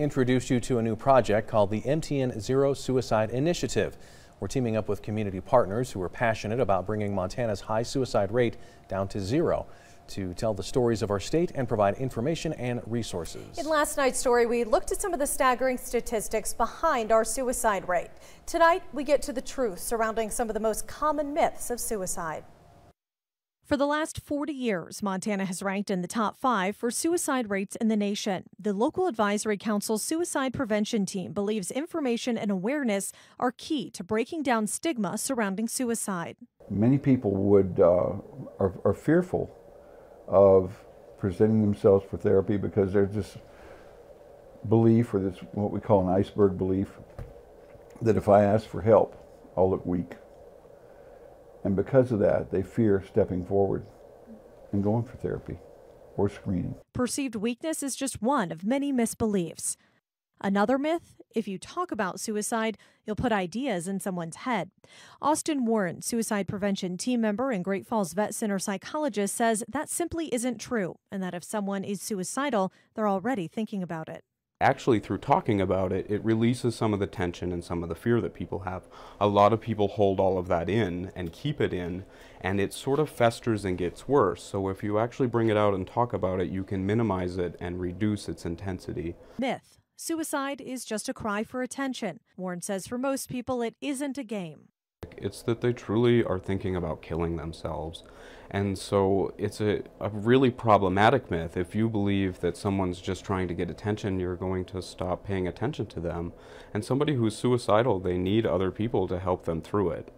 Introduced you to a new project called the MTN Zero Suicide Initiative. We're teaming up with community partners who are passionate about bringing Montana's high suicide rate down to zero, to tell the stories of our state and provide information and resources. In last night's story, we looked at some of the staggering statistics behind our suicide rate. Tonight, we get to the truth surrounding some of the most common myths of suicide. For the last 40 years, Montana has ranked in the top 5 for suicide rates in the nation. The local advisory council's suicide prevention team believes information and awareness are key to breaking down stigma surrounding suicide. Many people are fearful of presenting themselves for therapy because there's this belief, or this what we call an iceberg belief, that if I ask for help, I'll look weak. And because of that, they fear stepping forward and going for therapy or screening. Perceived weakness is just one of many misbeliefs. Another myth, if you talk about suicide, you'll put ideas in someone's head. Austin Warren, suicide prevention team member and Great Falls Vet Center psychologist, says that simply isn't true, and that if someone is suicidal, they're already thinking about it. Actually, through talking about it, it releases some of the tension and some of the fear that people have. A lot of people hold all of that in and keep it in, and it sort of festers and gets worse. So if you actually bring it out and talk about it, you can minimize it and reduce its intensity. Myth: suicide is just a cry for attention. Warren says for most people, it isn't a game. It's that they truly are thinking about killing themselves. And so it's a really problematic myth. If you believe that someone's just trying to get attention, you're going to stop paying attention to them. And somebody who's suicidal, they need other people to help them through it.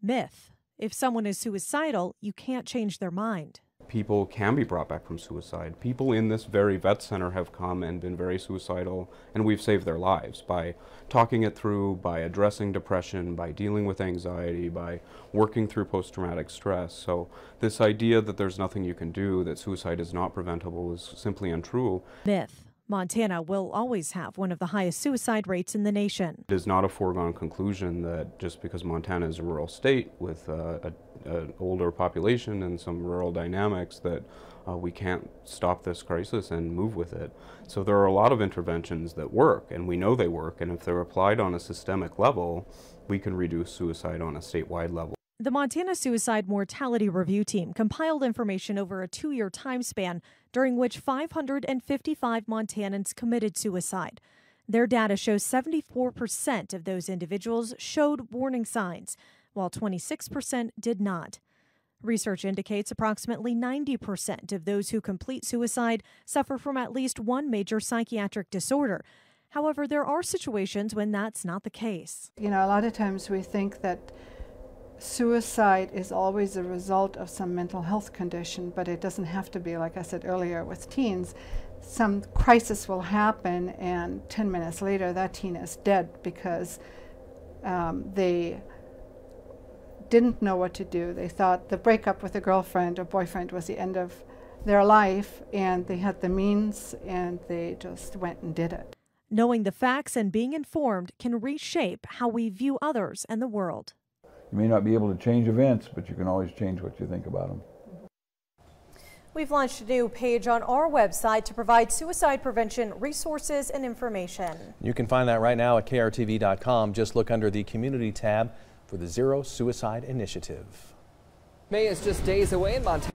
Myth: if someone is suicidal, you can't change their mind. People can be brought back from suicide. People in this very vet center have come and been very suicidal, and we've saved their lives by talking it through, by addressing depression, by dealing with anxiety, by working through post-traumatic stress. So this idea that there's nothing you can do, that suicide is not preventable, is simply untrue. Myth: Montana will always have one of the highest suicide rates in the nation. It is not a foregone conclusion that just because Montana is a rural state with an older population and some rural dynamics that we can't stop this crisis and move with it. So there are a lot of interventions that work, and we know they work, and if they're applied on a systemic level, we can reduce suicide on a statewide level. The Montana Suicide Mortality Review Team compiled information over a 2-year time span during which 555 Montanans committed suicide. Their data shows 74% of those individuals showed warning signs, while 26% did not. Research indicates approximately 90% of those who complete suicide suffer from at least one major psychiatric disorder. However, there are situations when that's not the case. You know, a lot of times we think that suicide is always a result of some mental health condition, but it doesn't have to be. Like I said earlier with teens, some crisis will happen and 10 minutes later that teen is dead because they didn't know what to do. They thought the breakup with a girlfriend or boyfriend was the end of their life, and they had the means and they just went and did it. Knowing the facts and being informed can reshape how we view others and the world. You may not be able to change events, but you can always change what you think about them. We've launched a new page on our website to provide suicide prevention resources and information. You can find that right now at KRTV.com. Just look under the Community tab for the Zero Suicide Initiative. May is just days away in Montana.